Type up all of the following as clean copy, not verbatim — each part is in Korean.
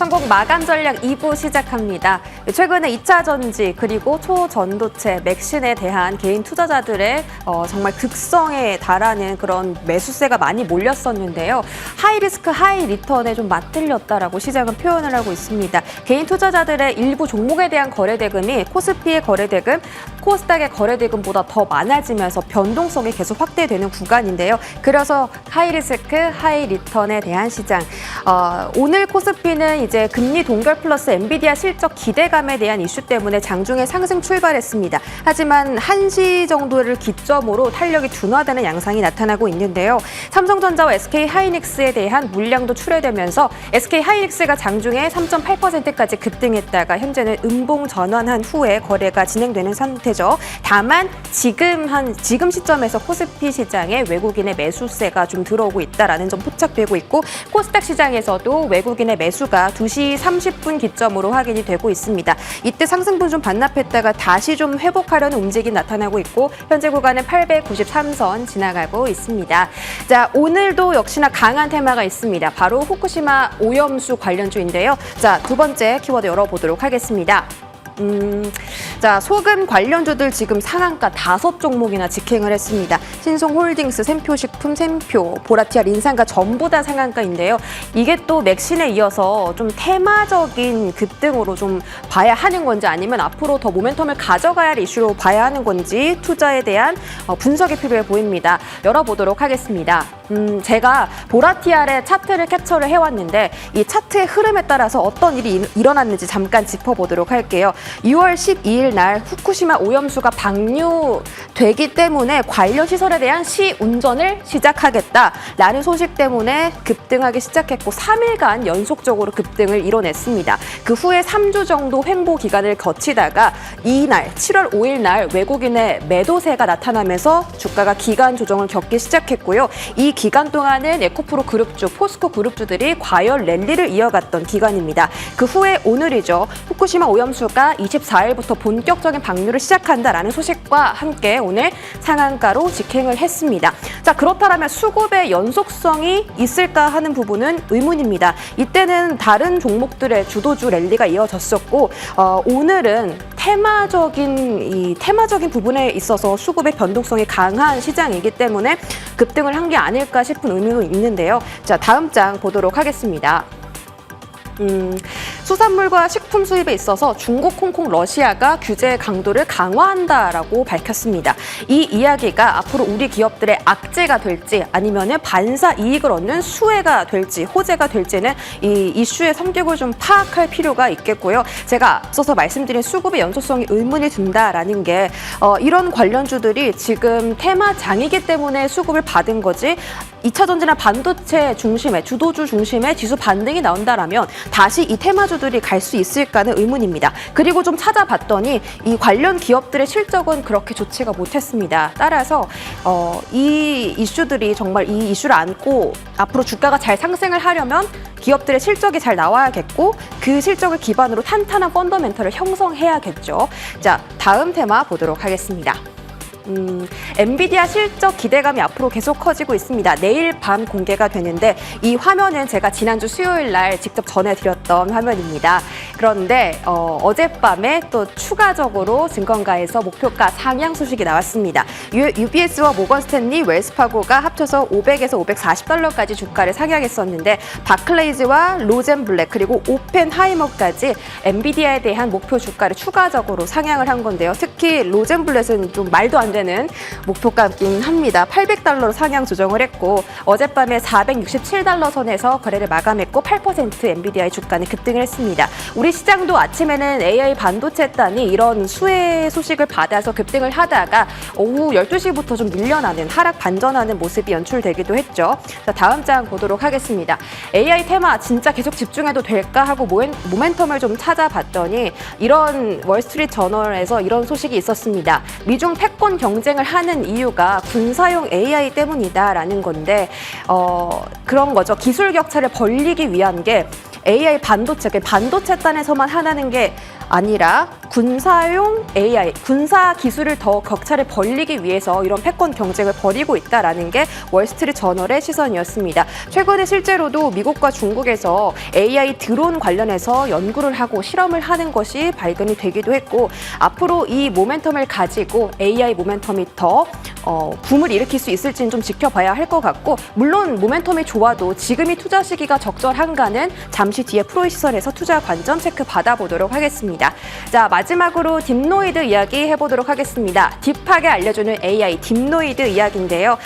성공 마감 전략 2부 시작합니다. 최근에 2차 전지 그리고 초전도체, 맥신에 대한 개인 투자자들의 정말 극성에 달하는 그런 매수세가 많이 몰렸었는데요. 하이리스크 하이리턴에 좀 맞들렸다라고 시장은 표현을 하고 있습니다. 개인 투자자들의 일부 종목에 대한 거래대금이 코스피의 거래대금, 코스닥의 거래대금보다 더 많아지면서 변동성이 계속 확대되는 구간인데요. 그래서 하이리스크 하이리턴에 대한 시장. 오늘 코스피는 이제 금리 동결 플러스 엔비디아 실적 기대감에 대한 이슈 때문에 장중에 상승 출발했습니다. 하지만 1시 정도를 기점으로 탄력이 둔화되는 양상이 나타나고 있는데요. 삼성전자와 SK하이닉스에 대한 물량도 출회되면서 SK하이닉스가 장중에 3.8%까지 급등했다가 현재는 음봉 전환한 후에 거래가 진행되는 상태죠. 다만 지금 시점에서 코스피 시장에 외국인의 매수세가 좀 들어오고 있다라는 점 포착되고 있고 코스닥 시장에서도 외국인의 매수가 2시 30분 기점으로 확인이 되고 있습니다. 이때 상승분 좀 반납했다가 다시 좀 회복하려는 움직임이 나타나고 있고 현재 구간은 893선 지나가고 있습니다. 자, 오늘도 역시나 강한 테마가 있습니다. 바로 후쿠시마 오염수 관련주인데요. 자, 두 번째 키워드 열어보도록 하겠습니다. 자, 소금 관련주들 지금 상한가 5종목이나 직행을 했습니다. 신송홀딩스, 샘표식품, 샘표, 보라티아, 린산가 전부 다 상한가인데요. 이게 또 맥신에 이어서 좀 테마적인 급등으로 좀 봐야 하는 건지 아니면 앞으로 더 모멘텀을 가져가야 할 이슈로 봐야 하는 건지 투자에 대한 분석이 필요해 보입니다. 열어보도록 하겠습니다. 제가 보라티아의 차트를 캡처를 해왔는데 이 차트의 흐름에 따라서 어떤 일이 일어났는지 잠깐 짚어보도록 할게요. 6월 12일 날 후쿠시마 오염수가 방류되기 때문에 관련 시설에 대한 시운전을 시작하겠다라는 소식 때문에 급등하기 시작했고 3일간 연속적으로 급등을 이뤄냈습니다. 그 후에 3주 정도 횡보 기간을 거치다가 이날 7월 5일 날 외국인의 매도세가 나타나면서 주가가 기간 조정을 겪기 시작했고요. 이 기간 동안은 에코프로 그룹주, 포스코 그룹주들이 과열 랠리를 이어갔던 기간입니다. 그 후에 오늘이죠. 후쿠시마 오염수가 24일부터 본격적인 방류를 시작한다라는 소식과 함께 오늘 상한가로 직행을 했습니다. 자, 그렇다면 수급의 연속성이 있을까 하는 부분은 의문입니다. 이때는 다른 종목들의 주도주 랠리가 이어졌었고 오늘은 테마적인 부분에 있어서 수급의 변동성이 강한 시장이기 때문에 급등을 한 게 아닐까 싶은 의미도 있는데요. 자, 다음 장 보도록 하겠습니다. 수산물과 식품 수입에 있어서 중국, 홍콩, 러시아가 규제 강도를 강화한다라고 밝혔습니다. 이 이야기가 앞으로 우리 기업들의 악재가 될지 아니면 반사 이익을 얻는 수혜가 될지 호재가 될지는 이 이슈의 성격을 좀 파악할 필요가 있겠고요. 제가 앞서서 말씀드린 수급의 연속성이 의문이 든다라는 게 이런 관련주들이 지금 테마장이기 때문에 수급을 받은 거지 2차 전지나 반도체 중심의 주도주 중심의 지수 반등이 나온다라면 다시 이 테마주들이 갈 수 있을까는 의문입니다. 그리고 좀 찾아봤더니 이 관련 기업들의 실적은 그렇게 좋지가 못했습니다. 따라서 이 이슈들이 정말 이 이슈를 안고 앞으로 주가가 잘 상승을 하려면 기업들의 실적이 잘 나와야겠고 그 실적을 기반으로 탄탄한 펀더멘털을 형성해야겠죠. 자, 다음 테마 보도록 하겠습니다. 엔비디아 실적 기대감이 앞으로 계속 커지고 있습니다. 내일 밤 공개가 되는데 이 화면은 제가 지난주 수요일 날 직접 전해드렸던 화면입니다. 그런데 어젯밤에 또 추가적으로 증권가에서 목표가 상향 소식이 나왔습니다. UBS와 모건 스탠리, 웰스파고가 합쳐서 500에서 540달러까지 주가를 상향했었는데 바클레이즈와 로젠블랙 그리고 오펜하이머까지 엔비디아에 대한 목표 주가를 추가적으로 상향을 한 건데요. 특히 로젠블랙은 좀 말도 안 되는 목표가긴 합니다. 800달러로 상향 조정을 했고 어젯밤에 467달러 선에서 거래를 마감했고 8% 엔비디아의 주가는 급등을 했습니다. 우리 시장도 아침에는 AI 반도체 단이 이런 수혜 소식을 받아서 급등을 하다가 오후 12시부터 좀 밀려나는 하락 반전하는 모습이 연출되기도 했죠. 자, 다음 장 보도록 하겠습니다. AI 테마 진짜 계속 집중해도 될까 하고 모멘텀을 좀 찾아봤더니 이런 월스트리트 저널에서 이런 소식이 있었습니다. 미중 패권 경쟁을 하는 이유가 군사용 AI 때문이다라는 건데 그런 거죠. 기술 격차를 벌리기 위한 게 AI 반도체 단에서만 하나는 게 아니라 군사용 AI, 군사 기술을 더 격차를 벌리기 위해서 이런 패권 경쟁을 벌이고 있다라는 게 월스트리트 저널의 시선이었습니다. 최근에 실제로도 미국과 중국에서 AI 드론 관련해서 연구를 하고 실험을 하는 것이 발견이 되기도 했고, 앞으로 이 모멘텀을 가지고 AI 모멘텀이 더 붐을 일으킬 수 있을지는 좀 지켜봐야 할 것 같고, 물론 모멘텀이 좋아도 지금이 투자 시기가 적절한가는 잠시 뒤에 프로의 시선에서 투자 관점 체크 받아보도록 하겠습니다. 자, 마지막으로 딥노이드 이야기 해보도록 하겠습니다. 딥하게 알려주는 AI 딥노이드 이야기인데요.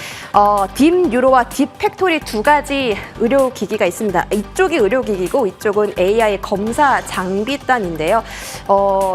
딥뉴로와 딥팩토리 두 가지 의료기기가 있습니다. 이쪽이 의료기기고 이쪽은 AI 검사 장비단인데요.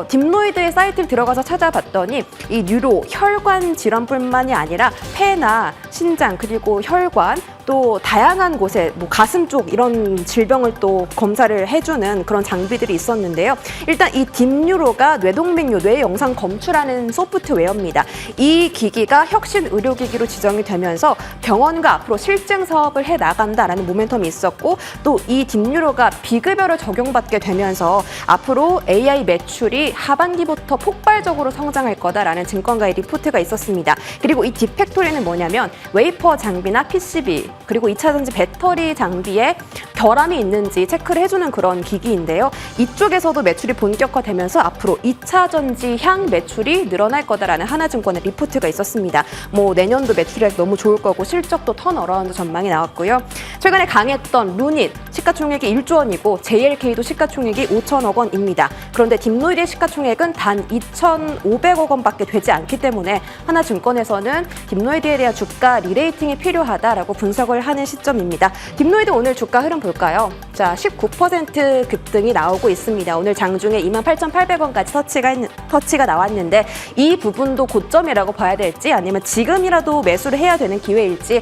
딥노이드의 사이트를 들어가서 찾아봤더니 이 뉴로, 혈관 질환뿐만이 아니라 폐나 신장 그리고 혈관 또 다양한 곳에 뭐 가슴 쪽 이런 질병을 또 검사를 해주는 그런 장비들이 있었는데요. 일단 이 딥뉴로가 뇌동맥류, 뇌 영상 검출하는 소프트웨어입니다. 이 기기가 혁신 의료기기로 지정이 되면서 병원과 앞으로 실증 사업을 해 나간다라는 모멘텀이 있었고, 또 이 딥뉴로가 비급여를 적용받게 되면서 앞으로 AI 매출이 하반기부터 폭발적으로 성장할 거다라는 증권가의 리포트가 있었습니다. 그리고 이 딥팩토리는 뭐냐면 웨이퍼 장비나 PCB 그리고 2차 전지 배터리 장비에 결함이 있는지 체크를 해주는 그런 기기인데요. 이쪽에서도 매출이 본격화되면서 앞으로 2차 전지 향 매출이 늘어날 거다라는 하나증권의 리포트가 있었습니다. 뭐 내년도 매출액 너무 좋을 거고 실적도 턴어라운드 전망이 나왔고요. 최근에 강했던 루닛 시가총액이 1조 원이고 JLK도 시가총액이 5천억 원입니다. 그런데 딥노이드의 시가총액은 단 2,500억 원밖에 되지 않기 때문에 하나증권에서는 딥노이드에 대한 주가 리레이팅이 필요하다라고 분석을 하는 시점입니다. 딥노이드 오늘 주가 흐름 볼까요? 자, 19% 급등이 나오고 있습니다. 오늘 장중에 28,800원까지 터치가 나왔는데 이 부분도 고점이라고 봐야 될지 아니면 지금이라도 매수를 해야 되는 기회일지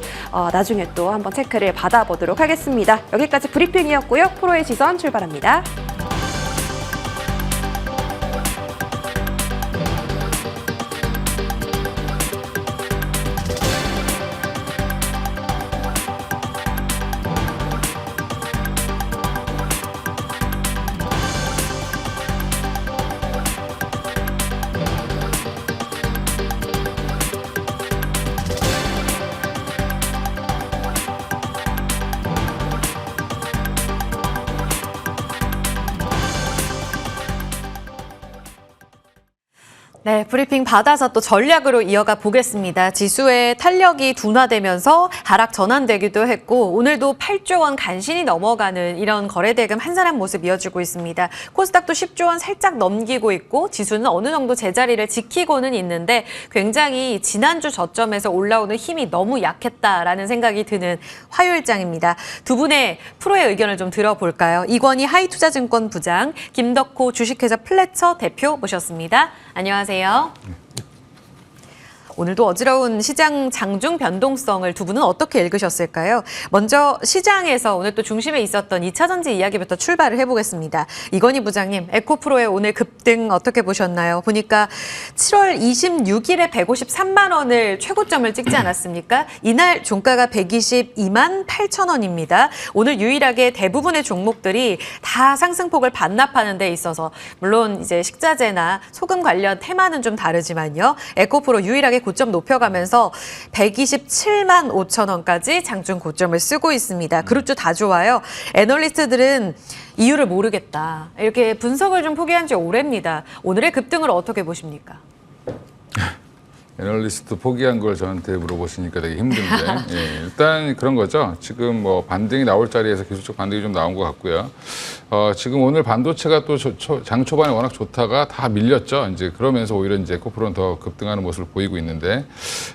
나중에 또 한번 체크를 받아보도록 하겠습니다. 여기까지 브리핑이었고요. 프로의 시선 출발합니다. 네, 브리핑 받아서 또 전략으로 이어가 보겠습니다. 지수의 탄력이 둔화되면서 하락 전환되기도 했고 오늘도 8조 원 간신히 넘어가는 이런 거래대금 한산한 모습 이어지고 있습니다. 코스닥도 10조 원 살짝 넘기고 있고 지수는 어느 정도 제자리를 지키고는 있는데 굉장히 지난주 저점에서 올라오는 힘이 너무 약했다라는 생각이 드는 화요일장입니다. 두 분의 프로의 의견을 좀 들어볼까요? 이권희 하이투자증권 부장, 김덕호 주식회사 플래처 대표 모셨습니다. 안녕하세요. 오늘도 어지러운 시장 장중 변동성을 두 분은 어떻게 읽으셨을까요? 먼저 시장에서 오늘 또 중심에 있었던 2차 전지 이야기부터 출발을 해보겠습니다. 이건희 부장님, 에코프로의 오늘 급등 어떻게 보셨나요? 보니까 7월 26일에 153만 원을 최고점을 찍지 않았습니까? 이날 종가가 122만 8천 원입니다. 오늘 유일하게 대부분의 종목들이 다 상승폭을 반납하는 데 있어서 물론 이제 식자재나 소금 관련 테마는 좀 다르지만요. 에코프로 유일하게 고점 높여가면서 127만 5천 원까지 장중 고점을 쓰고 있습니다. 그룹주 다 좋아요. 애널리스트들은 이유를 모르겠다. 이렇게 분석을 좀 포기한 지 오래입니다. 오늘의 급등을 어떻게 보십니까? 애널리스트 포기한 걸 저한테 물어보시니까 되게 힘든데 예, 일단 그런 거죠. 지금 뭐 반등이 나올 자리에서 기술적 반등이 좀 나온 것 같고요. 지금 오늘 반도체가 또 장 초반에 워낙 좋다가 다 밀렸죠. 이제 그러면서 오히려 이제 에코프로는 더 급등하는 모습을 보이고 있는데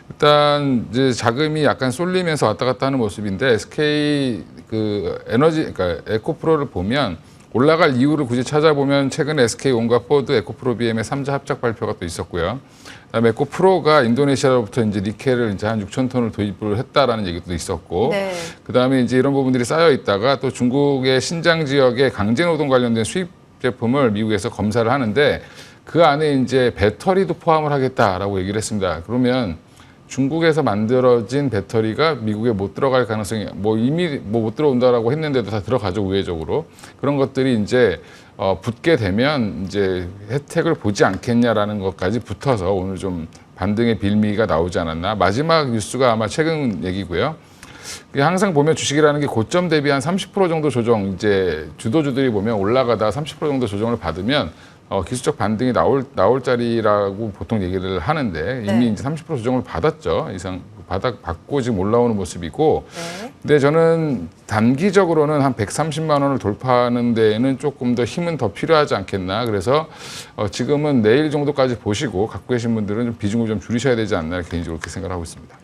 일단 이제 자금이 약간 쏠리면서 왔다 갔다 하는 모습인데 SK 그 에너지 그러니까 에코프로를 보면 올라갈 이유를 굳이 찾아보면 최근에 SK온과 포드, 에코프로 BM의 3자 합작 발표가 또 있었고요. 그다음에 에코프로가 인도네시아로부터 이제 니켈을 이제 한 6천 톤을 도입을 했다라는 얘기도 있었고, 네. 그다음에 이제 이런 부분들이 쌓여 있다가 또 중국의 신장 지역의 강제노동 관련된 수입 제품을 미국에서 검사를 하는데 그 안에 이제 배터리도 포함을 하겠다라고 얘기를 했습니다. 그러면 중국에서 만들어진 배터리가 미국에 못 들어갈 가능성이 뭐 이미 뭐 못 들어온다라고 했는데도 다 들어가죠, 우회적으로. 그런 것들이 이제 붙게 되면 이제 혜택을 보지 않겠냐라는 것까지 붙어서 오늘 좀 반등의 빌미가 나오지 않았나. 마지막 뉴스가 아마 최근 얘기고요. 항상 보면 주식이라는 게 고점 대비 한 30% 정도 조정, 이제 주도주들이 보면 올라가다 30% 정도 조정을 받으면 기술적 반등이 나올 자리라고 보통 얘기를 하는데 이미 이제 30% 조정을 받았죠. 이상 받고 지금 올라오는 모습이고. 근데 저는 단기적으로는 한 130만 원을 돌파하는 데에는 조금 더 힘은 더 필요하지 않겠나. 그래서 지금은 내일 정도까지 보시고 갖고 계신 분들은 좀 비중을 좀 줄이셔야 되지 않나 개인적으로 그렇게 생각을 하고 있습니다.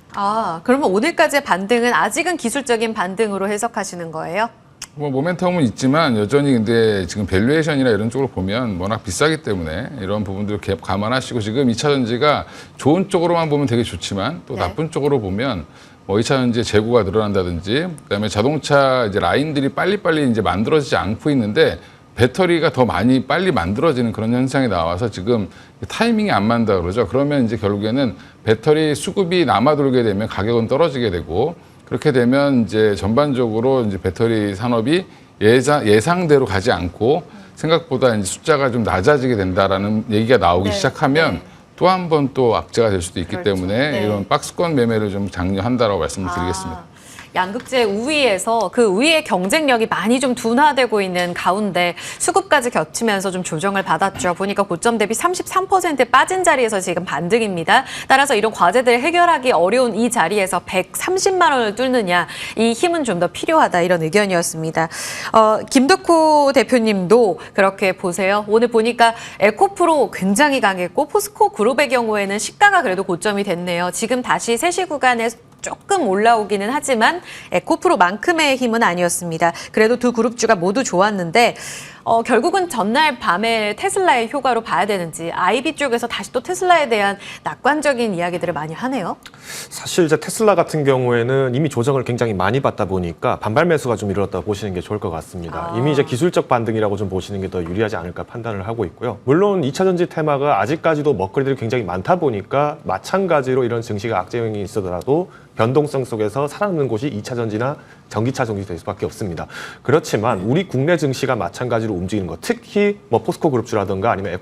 그러면 오늘까지의 반등은 아직은 기술적인 반등으로 해석하시는 거예요? 뭐 모멘텀은 있지만 여전히 근데 지금 밸류에이션이나 이런 쪽으로 보면 워낙 비싸기 때문에 이런 부분들을 감안하시고 지금 2차 전지가 좋은 쪽으로만 보면 되게 좋지만 또 나쁜 쪽으로 보면 뭐 2차 전지의 재고가 늘어난다든지 그다음에 자동차 이제 라인들이 빨리빨리 이제 만들어지지 않고 있는데 배터리가 더 빨리 만들어지는 그런 현상이 나와서 지금 타이밍이 안 맞는다 그러죠. 그러면 이제 결국에는 배터리 수급이 남아 돌게 되면 가격은 떨어지게 되고 그렇게 되면 이제 전반적으로 이제 배터리 산업이 예상대로 가지 않고 생각보다 이제 숫자가 좀 낮아지게 된다라는 얘기가 나오기 시작하면 또 한 번 또 악재가 될 수도 있기 때문에 이런 박스권 매매를 좀 장려한다라고 말씀을 드리겠습니다. 양극재 우위에서 그 우위의 경쟁력이 많이 좀 둔화되고 있는 가운데 수급까지 겹치면서 좀 조정을 받았죠. 보니까 고점 대비 33% 빠진 자리에서 지금 반등입니다. 따라서 이런 과제들을 해결하기 어려운 이 자리에서 130만 원을 뚫느냐 이 힘은 좀 더 필요하다 이런 의견이었습니다. 김덕호 대표님도 그렇게 보세요. 오늘 보니까 에코프로 굉장히 강했고 포스코 그룹의 경우에는 시가가 그래도 고점이 됐네요. 지금 다시 3시 구간에 조금 올라오기는 하지만 에코프로만큼의 힘은 아니었습니다. 그래도 두 그룹주가 모두 좋았는데 결국은 전날 밤에 테슬라의 효과로 봐야 되는지 IB 쪽에서 다시 또 테슬라에 대한 낙관적인 이야기들을 많이 하네요. 사실 이제 테슬라 같은 경우에는 이미 조정을 굉장히 많이 받다 보니까 반발 매수가 좀 일어났다고 보시는 게 좋을 것 같습니다. 이미 이제 기술적 반등이라고 좀 보시는 게 더 유리하지 않을까 판단을 하고 있고요. 물론 2차 전지 테마가 아직까지도 먹거리들이 굉장히 많다 보니까 마찬가지로 이런 증시가 악재형이 있어더라도 변동성 속에서 살아남는 곳이 2차 전지나 전기차 정도 될 수밖에 없습니다. 그렇지만 우리 국내 증시가 마찬가지로 움직이는 것, 특히 뭐 포스코 그룹주라든가 아니면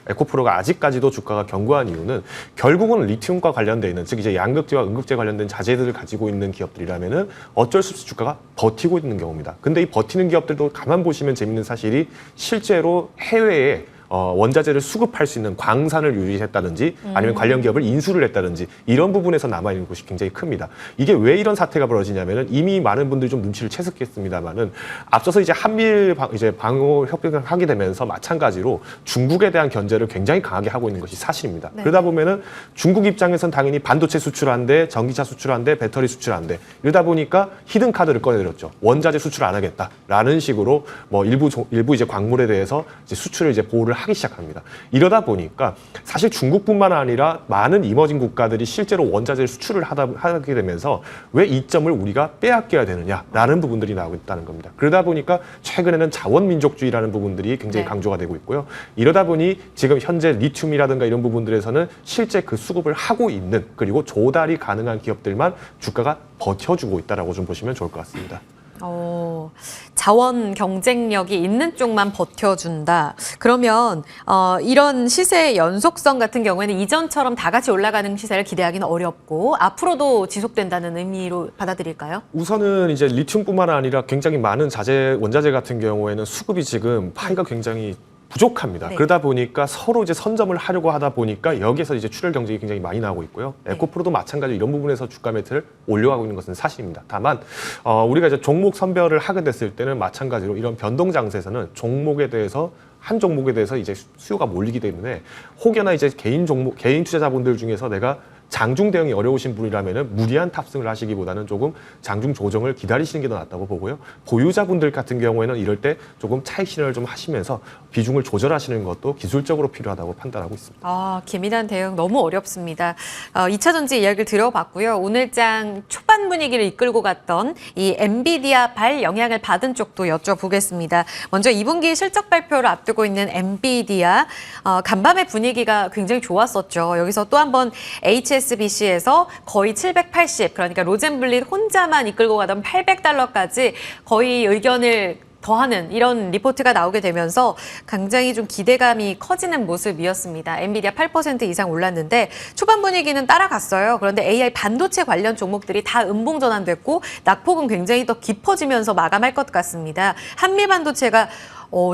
에코프로가 아직까지도 주가가 견고한 이유는 결국은 리튬과 관련돼 있는, 즉 이제 양극재와 음극재 관련된 자재들을 가지고 있는 기업들이라면은 어쩔 수 없이 주가가 버티고 있는 경우입니다. 근데 이 버티는 기업들도 가만 보시면 재밌는 사실이 실제로 해외에 원자재를 수급할 수 있는 광산을 유리했다든지 아니면 관련 기업을 인수를 했다든지 이런 부분에서 남아있는 곳이 굉장히 큽니다. 이게 왜 이런 사태가 벌어지냐면은 이미 많은 분들이 좀 눈치를 채석했습니다만은 앞서서 이제 한미일 방어 협력을 하게 되면서 마찬가지로 중국에 대한 견제를 굉장히 강하게 하고 있는 것이 사실입니다. 그러다 보면은 중국 입장에선 당연히 반도체 수출한대, 전기차 수출한대, 배터리 수출한대 이러다 보니까 히든 카드를 꺼내들었죠. 원자재 수출 안 하겠다라는 식으로 뭐 일부 이제 광물에 대해서 이제 수출을 이제 보호를 하기 시작합니다. 이러다 보니까 사실 중국뿐만 아니라 많은 이머징 국가들이 실제로 원자재를 수출을 하게 되면서 왜 이점을 우리가 빼앗겨야 되느냐라는 부분들이 나오고 있다는 겁니다. 그러다 보니까 최근에는 자원민족주의라는 부분들이 굉장히 강조가 되고 있고요. 이러다 보니 지금 현재 리튬이라든가 이런 부분들에서는 실제 그 수급을 하고 있는 그리고 조달이 가능한 기업들만 주가가 버텨주고 있다라고 좀 보시면 좋을 것 같습니다. 자원 경쟁력이 있는 쪽만 버텨준다. 그러면 이런 시세의 연속성 같은 경우에는 이전처럼 다 같이 올라가는 시세를 기대하기는 어렵고 앞으로도 지속된다는 의미로 받아들일까요? 우선은 이제 리튬뿐만 아니라 굉장히 많은 원자재 같은 경우에는 수급이 지금 파이가 굉장히 부족합니다. 그러다 보니까 서로 이제 선점을 하려고 하다 보니까 여기에서 이제 출혈 경쟁이 굉장히 많이 나오고 있고요. 에코프로도 마찬가지로 이런 부분에서 주가 매트를 올려가고 있는 것은 사실입니다. 다만 우리가 이제 종목 선별을 하게 됐을 때는 마찬가지로 이런 변동 장세에서는 한 종목에 대해서 이제 수요가 몰리기 때문에 혹여나 이제 개인 투자자분들 중에서 내가 장중 대응이 어려우신 분이라면 무리한 탑승을 하시기보다는 조금 장중 조정을 기다리시는 게 더 낫다고 보고요. 보유자분들 같은 경우에는 이럴 때 조금 차익 실현을 좀 하시면서 비중을 조절하시는 것도 기술적으로 필요하다고 판단하고 있습니다. 기민한 대응 너무 어렵습니다. 2차 전지 이야기를 들어봤고요. 오늘장 초반 분위기를 이끌고 갔던 이 엔비디아 발 영향을 받은 쪽도 여쭤보겠습니다. 먼저 2분기 실적 발표를 앞두고 있는 엔비디아 간밤의 분위기가 굉장히 좋았었죠. 여기서 또 한번 HSBC에서 거의 780, 그러니까 로젠블릿 혼자만 이끌고 가던 $800까지 거의 의견을 더하는 이런 리포트가 나오게 되면서 굉장히 좀 기대감이 커지는 모습이었습니다. 엔비디아 8% 이상 올랐는데 초반 분위기는 따라갔어요. 그런데 AI 반도체 관련 종목들이 다 음봉 전환됐고 낙폭은 굉장히 더 깊어지면서 마감할 것 같습니다. 한미반도체가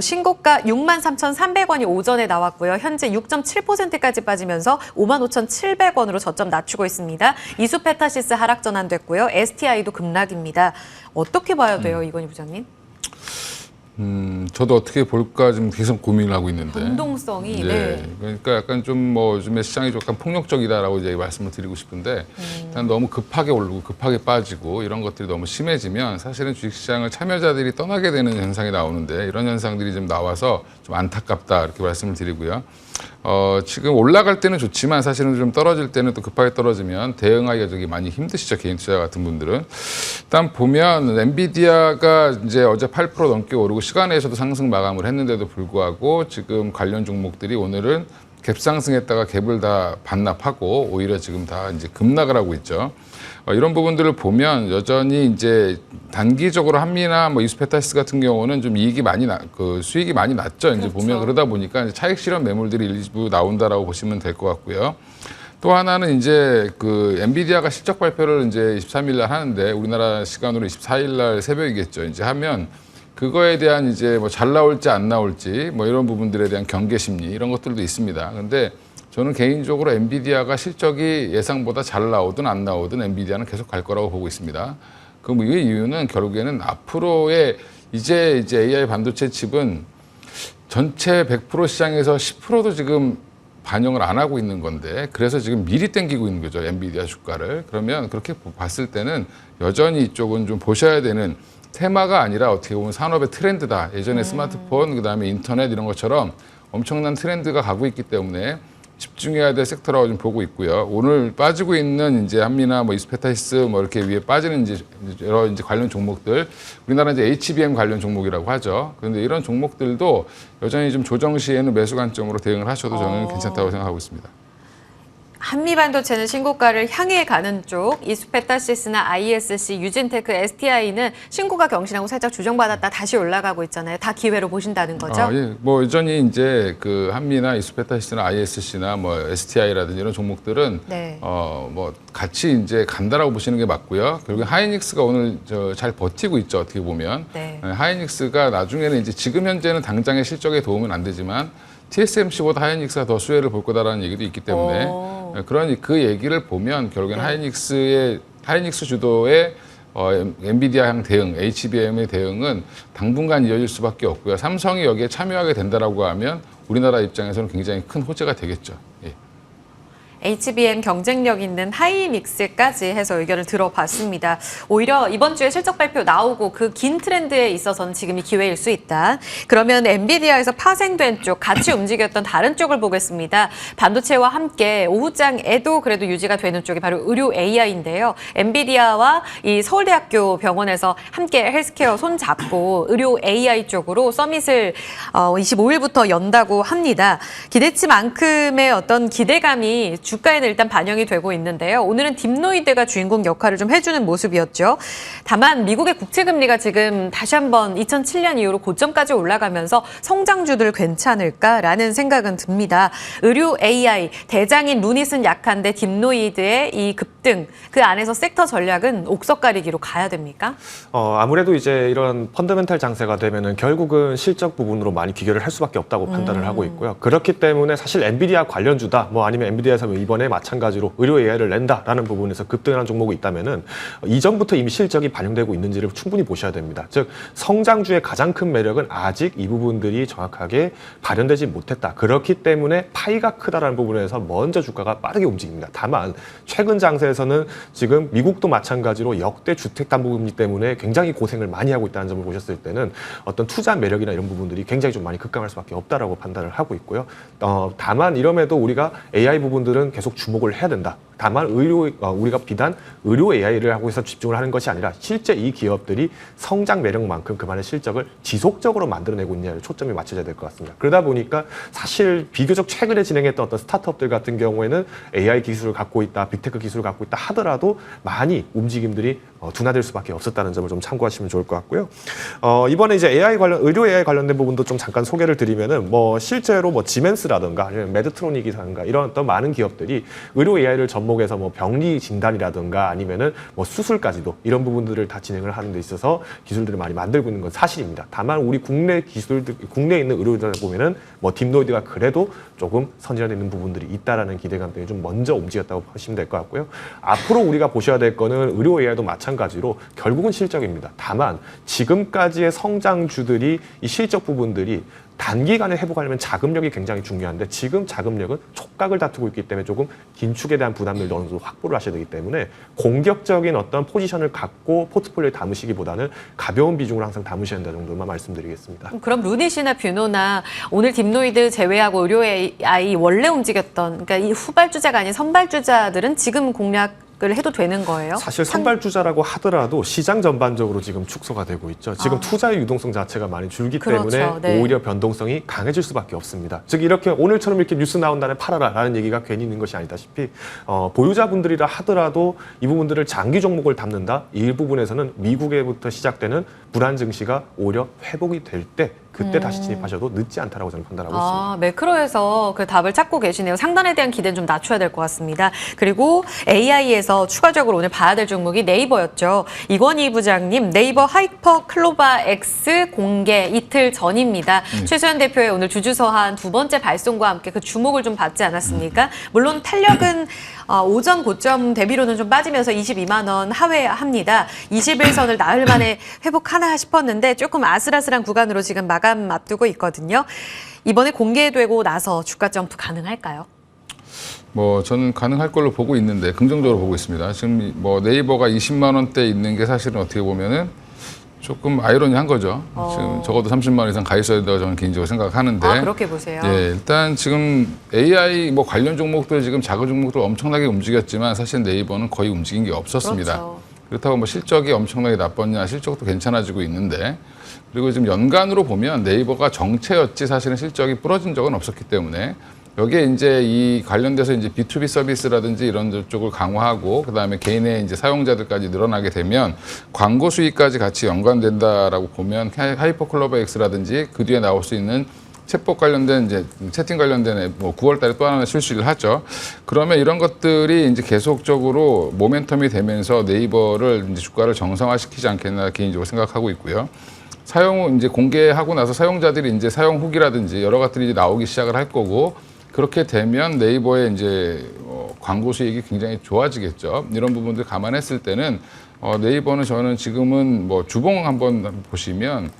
신고가 63,300원이 오전에 나왔고요. 현재 6.7%까지 빠지면서 55,700원으로 저점 낮추고 있습니다. 이수페타시스 하락 전환됐고요. STI도 급락입니다. 어떻게 봐야 돼요, 이건희 부장님? 저도 어떻게 볼까 좀 계속 고민을 하고 있는데. 변동성이, 예, 네. 그러니까 약간 좀 요즘에 시장이 좀 약간 폭력적이다라고 이제 말씀을 드리고 싶은데, 일단 너무 급하게 오르고 급하게 빠지고 이런 것들이 너무 심해지면 사실은 주식시장을 참여자들이 떠나게 되는 현상이 나오는데 이런 현상들이 좀 나와서 좀 안타깝다 이렇게 말씀을 드리고요. 지금 올라갈 때는 좋지만 사실은 좀 떨어질 때는 또 급하게 떨어지면 대응하기가 되게 많이 힘드시죠, 개인 투자 같은 분들은. 일단 보면 엔비디아가 이제 어제 8% 넘게 오르고 시간에서도 상승 마감을 했는데도 불구하고 지금 관련 종목들이 오늘은 갭 상승했다가 갭을 다 반납하고 오히려 지금 다 이제 급락을 하고 있죠. 이런 부분들을 보면 여전히 이제 단기적으로 한미나 뭐 이수페타시스 같은 경우는 좀 이익이 많이 수익이 많이 났죠. 이제 보면 그러다 보니까 이제 차익 실현 매물들이 일부 나온다라고 보시면 될 것 같고요. 또 하나는 이제 그 엔비디아가 실적 발표를 이제 23일 날 하는데 우리나라 시간으로 24일 날 새벽이겠죠. 이제 하면 그거에 대한 이제 뭐 잘 나올지 안 나올지 뭐 이런 부분들에 대한 경계 심리 이런 것들도 있습니다. 근데 저는 개인적으로 엔비디아가 실적이 예상보다 잘 나오든 안 나오든 엔비디아는 계속 갈 거라고 보고 있습니다. 그 이유는 결국에는 앞으로의 이제 AI 반도체 칩은 전체 100% 시장에서 10%도 지금 반영을 안 하고 있는 건데 그래서 지금 미리 땡기고 있는 거죠. 엔비디아 주가를. 그러면 그렇게 봤을 때는 여전히 이쪽은 좀 보셔야 되는 테마가 아니라 어떻게 보면 산업의 트렌드다. 예전에 스마트폰, 그다음에 인터넷 이런 것처럼 엄청난 트렌드가 가고 있기 때문에 집중해야 될 섹터라고 좀 보고 있고요. 오늘 빠지고 있는 이제 한미나 뭐 이수페타시스 뭐 이렇게 위에 빠지는 이제 여러 이제 관련 종목들, 우리나라 이제 HBM 관련 종목이라고 하죠. 그런데 이런 종목들도 여전히 좀 조정 시에는 매수 관점으로 대응을 하셔도 저는 괜찮다고 생각하고 있습니다. 한미반도체는 신고가를 향해 가는 쪽, 이수페타시스나 ISC, 유진테크, STI는 신고가 경신하고 살짝 조정받았다 다시 올라가고 있잖아요. 다 기회로 보신다는 거죠? 예. 뭐 여전히 이제 그 한미나 이수페타시스나 ISC나 뭐 STI라든지 이런 종목들은 네. 뭐 같이 이제 간다라고 보시는 게 맞고요. 결국 하이닉스가 오늘 잘 버티고 있죠. 어떻게 보면 네. 하이닉스가 나중에는 이제 지금 현재는 당장의 실적에 도움은 안 되지만 TSMC보다 하이닉스가 더 수혜를 볼 거다라는 얘기도 있기 때문에 그러니 그 얘기를 보면 결국엔 하이닉스 주도의 엔비디아향 대응, HBM의 대응은 당분간 이어질 수밖에 없고요. 삼성이 여기에 참여하게 된다라고 하면 우리나라 입장에서는 굉장히 큰 호재가 되겠죠. 예. HBM 경쟁력 있는 하이닉스까지 해서 의견을 들어봤습니다. 오히려 이번 주에 실적 발표 나오고 그 긴 트렌드에 있어서는 지금이 기회일 수 있다. 그러면 엔비디아에서 파생된 쪽, 같이 움직였던 다른 쪽을 보겠습니다. 반도체와 함께 오후장에도 그래도 유지가 되는 쪽이 바로 의료 AI인데요. 엔비디아와 이 서울대학교 병원에서 함께 헬스케어 손잡고 의료 AI 쪽으로 서밋을 25일부터 연다고 합니다. 기대치만큼의 어떤 기대감이 주가에는 일단 반영이 되고 있는데요. 오늘은 딥노이드가 주인공 역할을 좀 해주는 모습이었죠. 다만 미국의 국채금리가 지금 다시 한번 2007년 이후로 고점까지 올라가면서 성장주들 괜찮을까라는 생각은 듭니다. 의료 AI, 대장인 루닛은 약한데 딥노이드의 이 급등, 그 안에서 섹터 전략은 옥석 가리기로 가야 됩니까? 아무래도 이제 이런 펀더멘탈 장세가 되면은 결국은 실적 부분으로 많이 귀결을 할 수밖에 없다고 판단을 하고 있고요. 그렇기 때문에 사실 엔비디아 관련주다, 뭐 아니면 엔비디아에서 이번에 마찬가지로 의료 AI를 낸다라는 부분에서 급등하는 종목이 있다면은 이전부터 이미 실적이 반영되고 있는지를 충분히 보셔야 됩니다. 즉 성장주의 가장 큰 매력은 아직 이 부분들이 정확하게 발현되지 못했다. 그렇기 때문에 파이가 크다라는 부분에서 먼저 주가가 빠르게 움직입니다. 다만 최근 장세에서는 지금 미국도 마찬가지로 역대 주택담보금리 때문에 굉장히 고생을 많이 하고 있다는 점을 보셨을 때는 어떤 투자 매력이나 이런 부분들이 굉장히 좀 많이 급감할 수밖에 없다라고 판단을 하고 있고요. 다만 이럼에도 우리가 AI 부분들은 계속 주목을 해야 된다. 다만 우리가 비단 의료 AI를 하고 해서 집중을 하는 것이 아니라 실제 이 기업들이 성장 매력만큼 그만의 실적을 지속적으로 만들어내고 있냐에 초점이 맞춰져야 될 것 같습니다. 그러다 보니까 사실 비교적 최근에 진행했던 어떤 스타트업들 같은 경우에는 AI 기술을 갖고 있다, 빅테크 기술을 갖고 있다 하더라도 많이 움직임들이 둔화될 수밖에 없었다는 점을 좀 참고하시면 좋을 것 같고요. 이번에 이제 의료 AI 관련된 부분도 좀 잠깐 소개를 드리면은 실제로 지멘스라든가 아니면 메드트로닉이라든가 이런 어떤 많은 기업들이 의료 AI를 접목해서 병리 진단이라든가 아니면은 수술까지도 이런 부분들을 다 진행을 하는 데 있어서 기술들을 많이 만들고 있는 건 사실입니다. 다만 우리 국내에 있는 의료들 보면은 딥노이드가 그래도 조금 선진화되어 있는 부분들이 있다라는 기대감 때문에 좀 먼저 움직였다고 보시면 될 것 같고요. 앞으로 우리가 보셔야 될 거는 의료 AI도 마찬가지로 결국은 실적입니다. 다만 지금까지의 성장주들이 이 실적 부분들이 단기간에 회복하려면 자금력이 굉장히 중요한데 지금 자금력은 촉각을 다투고 있기 때문에 조금 긴축에 대한 부담들도 어느 정도 확보를 하셔야 되기 때문에 공격적인 어떤 포지션을 갖고 포트폴리오에 담으시기보다는 가벼운 비중으로 항상 담으셔야 한다 정도만 말씀드리겠습니다. 그럼 루닛이나 뷰노나 오늘 딥노이드 제외하고 의료 AI 원래 움직였던 그러니까 이 후발주자가 아닌 선발주자들은 지금 공략을 해도 되는 거예요? 사실 선발주자라고 하더라도 시장 전반적으로 지금 축소가 되고 있죠. 지금 투자의 유동성 자체가 많이 줄기 그렇죠. 때문에 네. 오히려 변동성이 강해질 수밖에 없습니다. 즉 이렇게 오늘처럼 이렇게 뉴스 나온 다음에 팔아라라는 얘기가 괜히 있는 것이 아니다시피 보유자분들이라 하더라도 이 부분들을 장기 종목을 담는다. 이 부분에서는 미국에부터 시작되는 불안 증시가 오히려 회복이 될 때 그때 다시 진입하셔도 늦지 않다라고 저는 판단하고 있습니다. 매크로에서 그 답을 찾고 계시네요. 상단에 대한 기대는 좀 낮춰야 될 것 같습니다. 그리고 AI에서 추가적으로 오늘 봐야 될 종목이 네이버였죠. 이건희 부장님, 네이버 하이퍼 클로바 X 공개 이틀 전입니다. 최수연 대표의 오늘 주주서한 두 번째 발송과 함께 그 주목을 좀 받지 않았습니까? 물론 탄력은 오전 고점 대비로는 좀 빠지면서 22만 원 하회합니다. 21선을 나흘 만에 회복하나 싶었는데 조금 아슬아슬한 구간으로 지금 마감 앞두고 있거든요. 이번에 공개되고 나서 주가 점프 가능할까요? 저는 가능할 걸로 보고 있는데 긍정적으로 보고 있습니다. 지금 네이버가 20만 원대 있는 게 사실은 어떻게 보면은 조금 아이러니한 거죠. 지금 적어도 30만 원 이상 가 있어야 된다고 저는 개인적으로 생각하는데. 그렇게 보세요. 예, 일단 지금 AI 관련 종목들 지금 작은 종목들 엄청나게 움직였지만 사실 네이버는 거의 움직인 게 없었습니다. 그렇죠. 그렇다고 실적이 엄청나게 나빴냐, 실적도 괜찮아지고 있는데, 그리고 지금 연간으로 보면 네이버가 정체였지 사실은 실적이 부러진 적은 없었기 때문에 여기에 이제 이 관련돼서 이제 B2B 서비스라든지 이런 쪽을 강화하고 그다음에 개인의 이제 사용자들까지 늘어나게 되면 광고 수익까지 같이 연관된다라고 보면 하이퍼 클로버 X라든지 그 뒤에 나올 수 있는 챗봇 관련된 이제 채팅 관련된 9월 달에 또 하나 출시를 하죠. 그러면 이런 것들이 이제 계속적으로 모멘텀이 되면서 네이버를 이제 주가를 정상화시키지 않겠나 개인적으로 생각하고 있고요. 이제 공개하고 나서 사용자들이 이제 사용 후기라든지 여러 것들이 이제 나오기 시작을 할 거고 그렇게 되면 네이버의 이제 광고 수익이 굉장히 좋아지겠죠. 이런 부분들 감안했을 때는 네이버는 저는 지금은 주봉 한번 보시면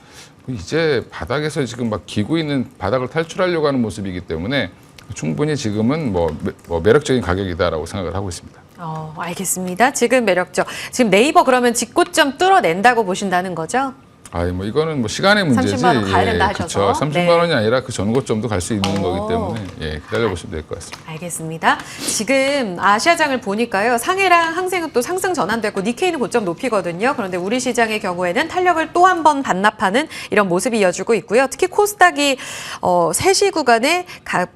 이제 바닥에서 지금 막 기고 있는 바닥을 탈출하려고 하는 모습이기 때문에 충분히 지금은 매력적인 가격이다라고 생각을 하고 있습니다. 알겠습니다. 지금 매력적. 지금 네이버 그러면 직고점 뚫어낸다고 보신다는 거죠? 이거는 시간의 문제지. 30만 원 가야 된다 하셔서. 그렇죠. 30만 원이 아니라 그 전고점도 갈 수 있는 거기 때문에 기다려보시면 될 것 같습니다. 알겠습니다. 지금 아시아장을 보니까요. 상해랑 항생은 또 상승 전환됐고 니케이는 고점 높이거든요. 그런데 우리 시장의 경우에는 탄력을 또 한 번 반납하는 이런 모습이 이어지고 있고요. 특히 코스닥이 3시 구간에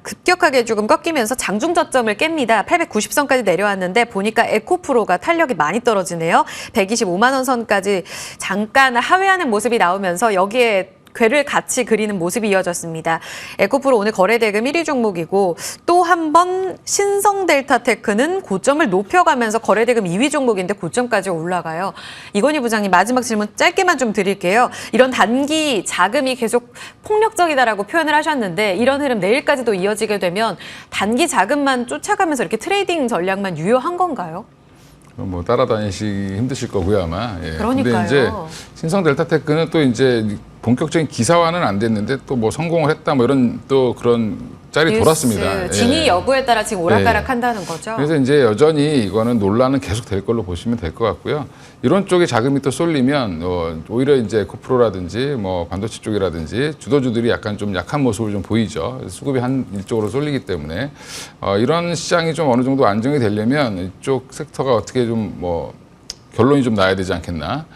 급격하게 조금 꺾이면서 장중 저점을 깹니다. 890선까지 내려왔는데 보니까 에코프로가 탄력이 많이 떨어지네요. 125만 원 선까지 잠깐 하회하는 모습이 나오면서 여기에 궤를 같이 그리는 모습이 이어졌습니다. 에코프로 오늘 거래대금 1위 종목이고 또 한 번 신성델타테크는 고점을 높여가면서 거래대금 2위 종목인데 고점까지 올라가요. 이건희 부장님 마지막 질문 짧게만 좀 드릴게요. 이런 단기 자금이 계속 폭력적이다라고 표현을 하셨는데 이런 흐름 내일까지도 이어지게 되면 단기 자금만 쫓아가면서 이렇게 트레이딩 전략만 유효한 건가요? 따라다니시기 힘드실 거고요 아마. 그러니까요. 근데 이제 신성델타테크는 또 이제 본격적인 기사화는 안 됐는데 또 성공을 했다 이런 또 그런 짤이 돌았습니다. 진위 여부에 따라 지금 오락가락 한다는 거죠. 그래서 이제 여전히 이거는 논란은 계속 될 걸로 보시면 될 것 같고요. 이런 쪽에 자금이 또 쏠리면 오히려 이제 에코프로라든지 반도체 쪽이라든지 주도주들이 약간 좀 약한 모습을 좀 보이죠. 수급이 일쪽으로 쏠리기 때문에 이런 시장이 좀 어느 정도 안정이 되려면 이쪽 섹터가 어떻게 좀 결론이 좀 나야 되지 않겠나.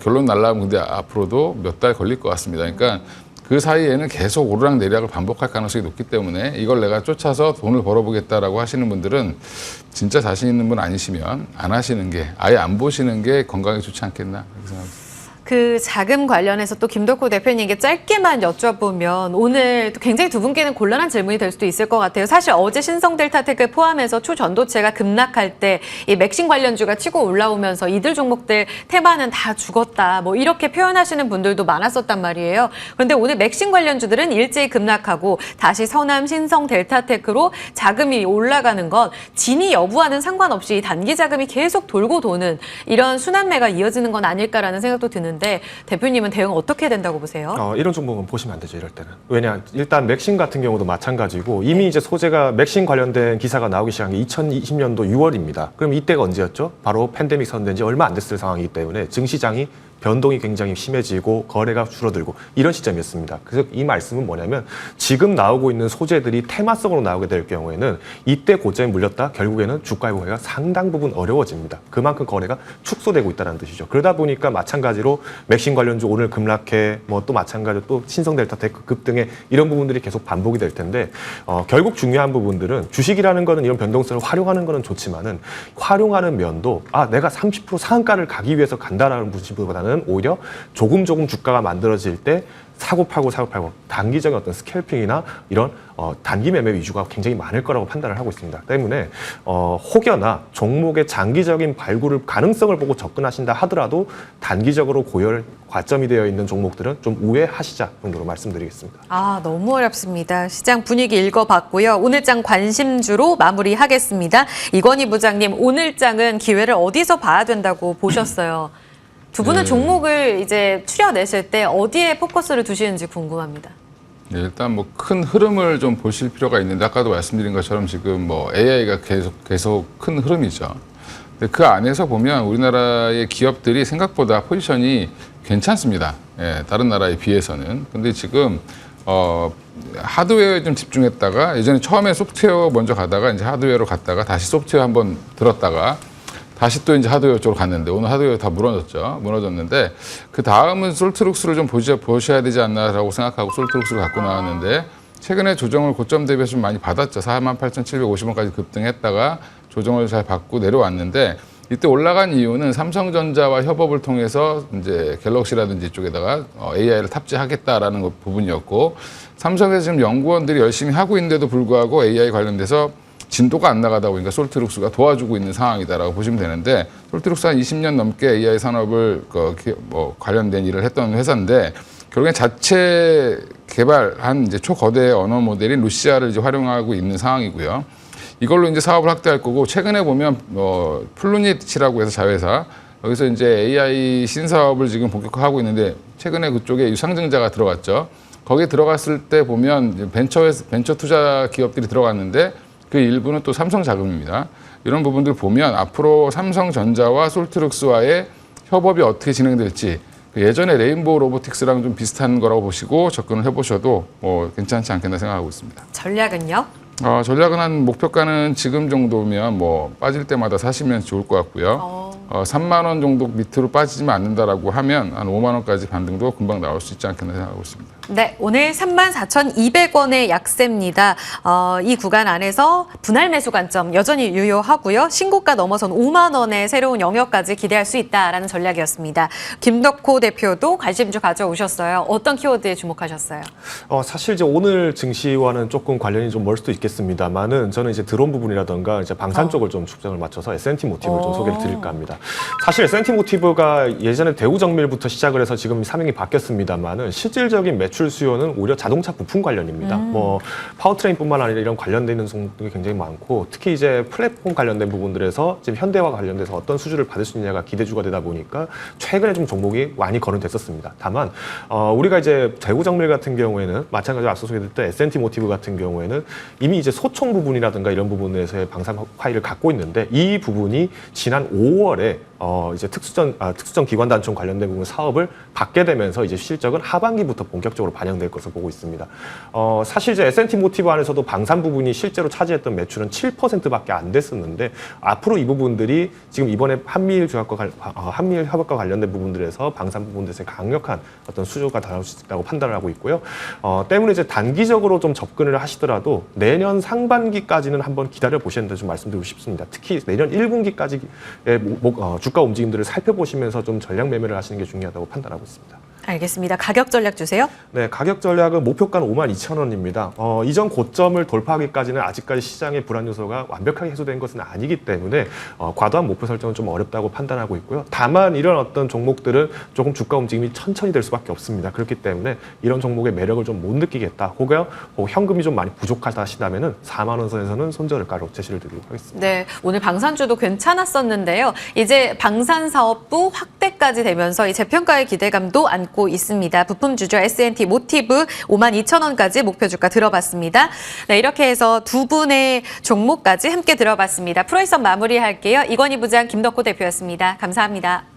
결론 날라면 근데 앞으로도 몇 달 걸릴 것 같습니다. 그러니까 그 사이에는 계속 오르락내리락을 반복할 가능성이 높기 때문에 이걸 내가 쫓아서 돈을 벌어보겠다라고 하시는 분들은 진짜 자신 있는 분 아니시면 안 하시는 게, 아예 안 보시는 게 건강에 좋지 않겠나 그렇게 생각합니다. 그 자금 관련해서 또 김덕호 대표님께 짧게만 여쭤보면 오늘 또 굉장히 두 분께는 곤란한 질문이 될 수도 있을 것 같아요. 사실 어제 신성델타테크 포함해서 초전도체가 급락할 때 이 맥신 관련주가 치고 올라오면서 이들 종목들 테마는 다 죽었다. 뭐 이렇게 표현하시는 분들도 많았었단 말이에요. 그런데 오늘 맥신 관련주들은 일제히 급락하고 다시 서남 신성델타테크로 자금이 올라가는 건 진위 여부와는 상관없이 단기 자금이 계속 돌고 도는 이런 순환매가 이어지는 건 아닐까라는 생각도 드는데 대표님은 대응 어떻게 된다고 보세요? 이런 종목은 보시면 안 되죠, 이럴 때는. 왜냐, 일단 맥신 같은 경우도 마찬가지고 이미 이제 소재가 맥신 관련된 기사가 나오기 시작한 게 2020년도 6월입니다. 그럼 이때가 언제였죠? 바로 팬데믹 선언된 지 얼마 안 됐을 상황이기 때문에 증시장이 변동이 굉장히 심해지고 거래가 줄어들고 이런 시점이었습니다. 그래서 이 말씀은 뭐냐면 지금 나오고 있는 소재들이 테마성으로 나오게 될 경우에는 이때 고점에 물렸다 결국에는 주가의 거래가 상당 부분 어려워집니다. 그만큼 거래가 축소되고 있다는 뜻이죠. 그러다 보니까 마찬가지로 맥신 관련주 오늘 급락해 뭐 또 마찬가지로 또 신성델타테크 급등해 이런 부분들이 계속 반복이 될 텐데 결국 중요한 부분들은 주식이라는 거는 이런 변동성을 활용하는 거는 좋지만은 활용하는 면도 내가 30% 상한가를 가기 위해서 간다라는 부분보다는 오히려 조금 주가가 만들어질 때 사고 팔고 단기적인 어떤 스캘핑이나 이런 단기 매매 위주가 굉장히 많을 거라고 판단을 하고 있습니다. 때문에 혹여나 종목의 장기적인 발굴을 가능성을 보고 접근하신다 하더라도 단기적으로 고열 과점이 되어 있는 종목들은 좀 우회하시자 정도로 말씀드리겠습니다. 너무 어렵습니다. 시장 분위기 읽어봤고요. 오늘장 관심주로 마무리하겠습니다. 이건희 부장님, 오늘장은 기회를 어디서 봐야 된다고 보셨어요? 두 분은 종목을 이제 추려내실 때 어디에 포커스를 두시는지 궁금합니다. 네, 일단 뭐 큰 흐름을 좀 보실 필요가 있는데 아까도 말씀드린 것처럼 지금 뭐 AI가 계속 큰 흐름이죠. 근데 그 안에서 보면 우리나라의 기업들이 생각보다 포지션이 괜찮습니다. 다른 나라에 비해서는. 근데 지금 하드웨어에 좀 집중했다가 예전에 처음에 소프트웨어 먼저 가다가 이제 하드웨어로 갔다가 다시 소프트웨어 한번 들었다가 다시 또 이제 하드웨어 쪽으로 갔는데 오늘 하드웨어 다 무너졌는데 그 다음은 솔트룩스를 좀 보셔야 되지 않나라고 생각하고 솔트룩스를 갖고 나왔는데 최근에 조정을 고점 대비해서 좀 많이 받았죠. 48,750원까지 급등했다가 조정을 잘 받고 내려왔는데 이때 올라간 이유는 삼성전자와 협업을 통해서 이제 갤럭시라든지 이쪽에다가 AI를 탑재하겠다라는 부분이었고 삼성에서 지금 연구원들이 열심히 하고 있는데도 불구하고 AI 관련돼서 진도가 안 나가다 보니까 솔트룩스가 도와주고 있는 상황이다라고 보시면 되는데 솔트룩스 한 20년 넘게 AI 산업을 관련된 일을 했던 회사인데 결국엔 자체 개발한 이제 초거대 언어 모델인 루시아를 이제 활용하고 있는 상황이고요. 이걸로 이제 사업을 확대할 거고 최근에 보면 플루닛이라고 해서 자회사 여기서 이제 AI 신사업을 지금 본격화하고 있는데 최근에 그쪽에 유상증자가 들어갔죠. 거기에 들어갔을 때 보면 벤처 투자 기업들이 들어갔는데 그 일부는 또 삼성 자금입니다. 이런 부분들 보면 앞으로 삼성전자와 솔트룩스와의 협업이 어떻게 진행될지 예전에 레인보우 로보틱스랑 좀 비슷한 거라고 보시고 접근을 해보셔도 괜찮지 않겠나 생각하고 있습니다. 전략은요? 전략은 한 목표가는 지금 정도면 빠질 때마다 사시면 좋을 것 같고요. 3만 원 정도 밑으로 빠지지만 않는다라고 하면 한 5만 원까지 반등도 금방 나올 수 있지 않겠나 생각하고 있습니다. 네, 오늘 34,200원의 약세입니다. 이 구간 안에서 분할 매수 관점 여전히 유효하고요. 신고가 넘어선 5만 원의 새로운 영역까지 기대할 수 있다라는 전략이었습니다. 김덕호 대표도 관심주 가져오셨어요. 어떤 키워드에 주목하셨어요? 사실 이제 오늘 증시와는 조금 관련이 좀 멀 수도 있겠습니다만은 저는 이제 드론 부분이라던가 이제 방산 쪽을 좀 축적을 맞춰서 S&T 모티브를 좀 소개를 드릴까 합니다. 사실 S&T 모티브가 예전에 대우 정밀부터 시작을 해서 지금 사명이 바뀌었습니다만은 실질적인 매출 수요는 오히려 자동차 부품 관련입니다. 파워트레인뿐만 아니라 이런 관련돼 있는 종목들이 굉장히 많고 특히 이제 플랫폼 관련된 부분들에서 지금 현대화 관련돼서 어떤 수주를 받을 수 있느냐가 기대주가 되다 보니까 최근에 좀 종목이 많이 거론됐었습니다. 다만 우리가 이제 대우 정밀 같은 경우에는 마찬가지로 앞서 소개드렸던 S&T 모티브 같은 경우에는 이미 이제 소총 부분이라든가 이런 부분에서의 방산 파일을 갖고 있는데 이 부분이 지난 5월에 이제 특수전 기관 단총 관련된 부분 사업을 받게 되면서 이제 실적은 하반기부터 본격적으로 반영될 것으로 보고 있습니다. 사실 이제 S&T 모티브 안에서도 방산 부분이 실제로 차지했던 매출은 7%밖에 안 됐었는데 앞으로 이 부분들이 지금 이번에 한미일 협약과 관련된 부분들에서 방산 부분들에서 강력한 어떤 수요가 나올 수 있다고 판단을 하고 있고요. 때문에 이제 단기적으로 좀 접근을 하시더라도 내년 상반기까지는 한번 기다려 보시는데 좀 말씀드리고 싶습니다. 특히 내년 1분기까지의 주가 움직임들을 살펴보시면서 좀 전략 매매를 하시는 게 중요하다고 판단하고 있습니다. 알겠습니다. 가격 전략 주세요. 네, 가격 전략은 목표가는 52,000원입니다. 이전 고점을 돌파하기까지는 아직까지 시장의 불안 요소가 완벽하게 해소된 것은 아니기 때문에 과도한 목표 설정은 좀 어렵다고 판단하고 있고요. 다만 이런 어떤 종목들은 조금 주가 움직임이 천천히 될 수밖에 없습니다. 그렇기 때문에 이런 종목의 매력을 좀 못 느끼겠다, 혹은 현금이 좀 많이 부족하다 하시다면은 4만 원 선에서는 손절을 가로 제시를 드리도록 하겠습니다. 네, 오늘 방산주도 괜찮았었는데요. 이제 방산사업부 확대까지 되면서 이 재평가의 기대감도 안고 있습니다. 부품주죠. S&T 모티브 52,000원까지 목표 주가 들어봤습니다. 네, 이렇게 해서 두 분의 종목까지 함께 들어봤습니다. 프로이선 마무리할게요. 이건희 부장, 김덕호 대표였습니다. 감사합니다.